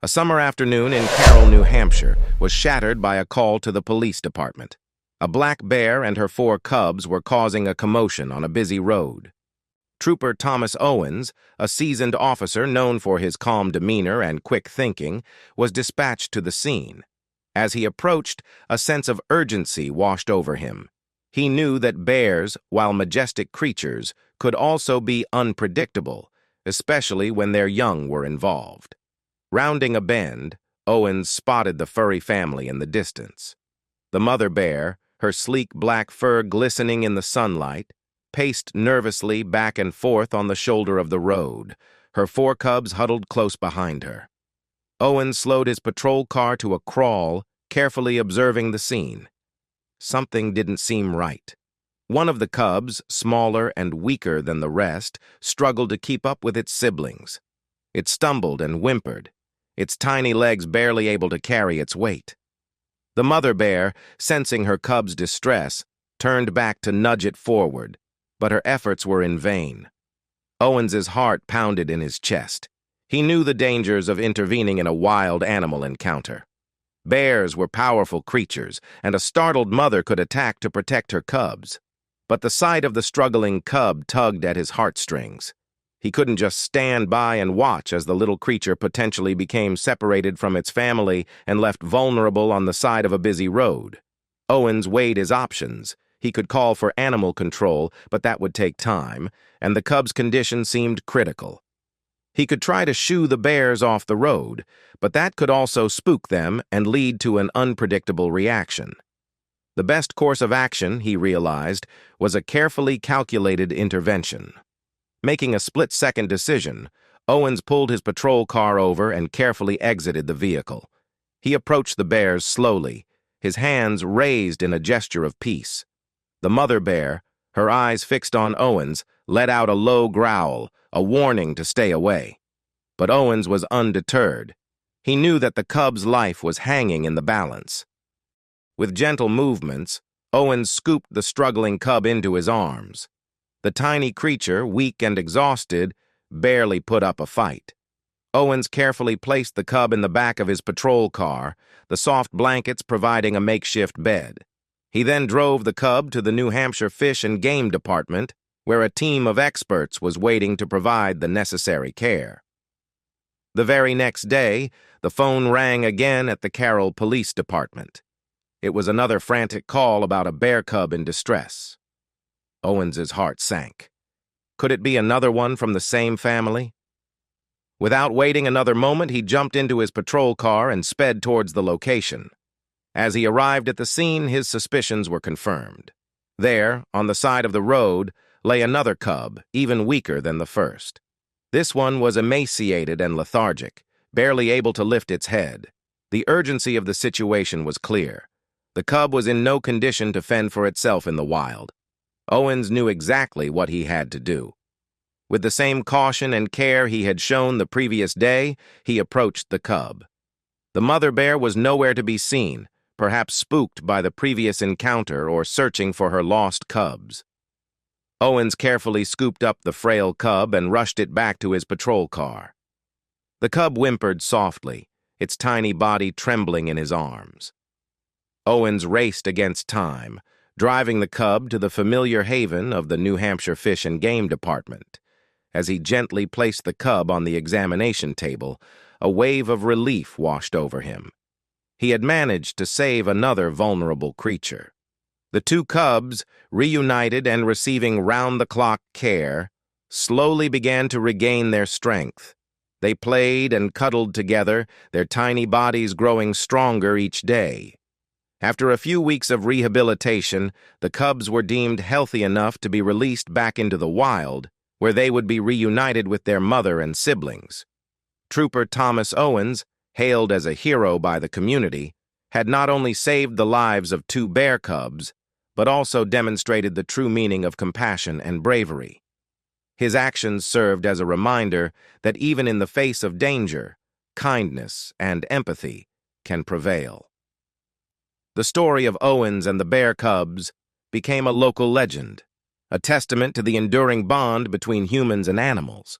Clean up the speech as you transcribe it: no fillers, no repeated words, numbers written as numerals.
A summer afternoon in Carroll, New Hampshire, was shattered by a call to the police department. A black bear and her 4 cubs were causing a commotion on a busy road. Trooper Thomas Owens, a seasoned officer known for his calm demeanor and quick thinking, was dispatched to the scene. As he approached, a sense of urgency washed over him. He knew that bears, while majestic creatures, could also be unpredictable, especially when their young were involved. Rounding a bend, Owens spotted the furry family in the distance. The mother bear, her sleek black fur glistening in the sunlight, paced nervously back and forth on the shoulder of the road, her 4 cubs huddled close behind her. Owens slowed his patrol car to a crawl, carefully observing the scene. Something didn't seem right. One of the cubs, smaller and weaker than the rest, struggled to keep up with its siblings. It stumbled and whimpered, its tiny legs barely able to carry its weight. The mother bear, sensing her cub's distress, turned back to nudge it forward, but her efforts were in vain. Owens's heart pounded in his chest. He knew the dangers of intervening in a wild animal encounter. Bears were powerful creatures, and a startled mother could attack to protect her cubs. But the sight of the struggling cub tugged at his heartstrings. He couldn't just stand by and watch as the little creature potentially became separated from its family and left vulnerable on the side of a busy road. Owens weighed his options. He could call for animal control, but that would take time, and the cub's condition seemed critical. He could try to shoo the bears off the road, but that could also spook them and lead to an unpredictable reaction. The best course of action, he realized, was a carefully calculated intervention. Making a split-second decision, Owens pulled his patrol car over and carefully exited the vehicle. He approached the bears slowly, his hands raised in a gesture of peace. The mother bear, her eyes fixed on Owens, let out a low growl, a warning to stay away. But Owens was undeterred. He knew that the cub's life was hanging in the balance. With gentle movements, Owens scooped the struggling cub into his arms. The tiny creature, weak and exhausted, barely put up a fight. Owens carefully placed the cub in the back of his patrol car, the soft blankets providing a makeshift bed. He then drove the cub to the New Hampshire Fish and Game Department, where a team of experts was waiting to provide the necessary care. The very next day, the phone rang again at the Carroll Police Department. It was another frantic call about a bear cub in distress. Owens's heart sank. Could it be another one from the same family? Without waiting another moment, he jumped into his patrol car and sped towards the location. As he arrived at the scene, his suspicions were confirmed. There, on the side of the road, lay another cub, even weaker than the first. This one was emaciated and lethargic, barely able to lift its head. The urgency of the situation was clear. The cub was in no condition to fend for itself in the wild. Owens knew exactly what he had to do. With the same caution and care he had shown the previous day, he approached the cub. The mother bear was nowhere to be seen, perhaps spooked by the previous encounter or searching for her lost cubs. Owens carefully scooped up the frail cub and rushed it back to his patrol car. The cub whimpered softly, its tiny body trembling in his arms. Owens raced against time, driving the cub to the familiar haven of the New Hampshire Fish and Game Department. As he gently placed the cub on the examination table, a wave of relief washed over him. He had managed to save another vulnerable creature. The 2 cubs, reunited and receiving round-the-clock care, slowly began to regain their strength. They played and cuddled together, their tiny bodies growing stronger each day. After a few weeks of rehabilitation, the cubs were deemed healthy enough to be released back into the wild, where they would be reunited with their mother and siblings. Trooper Thomas Owens, hailed as a hero by the community, had not only saved the lives of 2 bear cubs, but also demonstrated the true meaning of compassion and bravery. His actions served as a reminder that even in the face of danger, kindness and empathy can prevail. The story of Owens and the bear cubs became a local legend, a testament to the enduring bond between humans and animals.